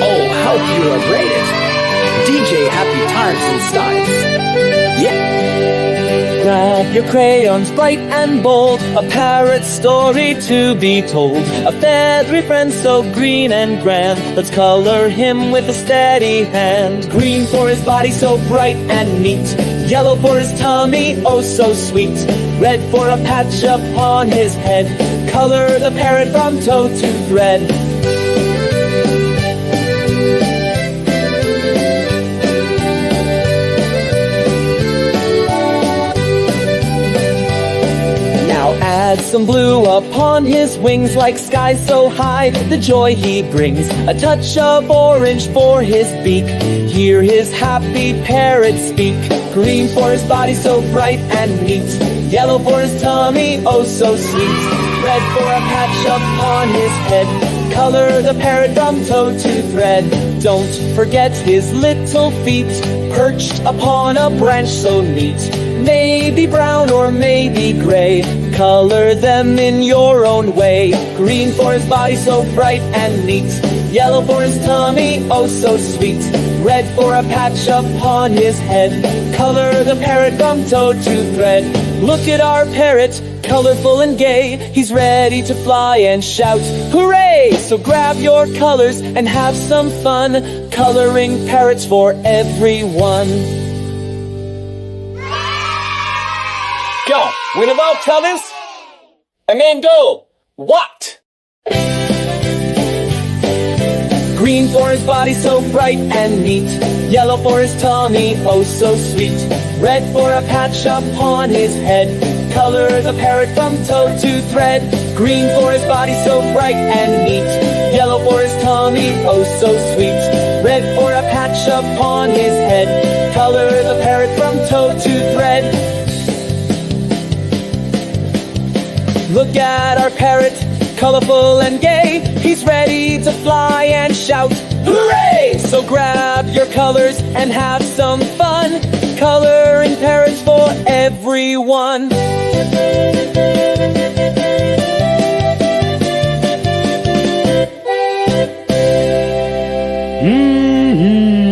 Oh, how you are rated. DJ Happy Times and Styles. Yeah. Grab your crayons bright and bold, a parrot story to be told. A feathery friend so green and grand, let's color him with a steady hand. Green for his body so bright and neat, yellow for his tummy, oh so sweet. Red for a patch upon his head, color the parrot from toe to thread. Add some blue upon his wings, like skies so high, the joy he brings. A touch of orange for his beak, hear his happy parrot speak. Green for his body so bright and neat, yellow for his tummy, oh so sweet. Red for a patch upon his head, color the parrot from toe to thread. Don't forget his little feet, perched upon a branch so neat. Maybe brown or maybe gray, color them in your own way. Green for his body so bright and neat, yellow for his tummy, oh so sweet. Red for a patch upon his head, color the parrot from toe to thread. Look at our parrot, colorful and gay, he's ready to fly and shout, hooray! So grab your colors and have some fun, coloring parrots for everyone. Go, win about Toddlers, and then go. What? Green for his body so bright and neat, yellow for his tummy, oh so sweet. Red for a patch upon his head, color the parrot from toe to thread. Green for his body so bright and neat, yellow for his tummy, oh so sweet. Red for a patch upon his head, color the parrot from toe to thread. Look at our parrot, colorful and gay, he's ready to fly and shout, hooray! So grab your colors and have some fun, coloring parrots for everyone.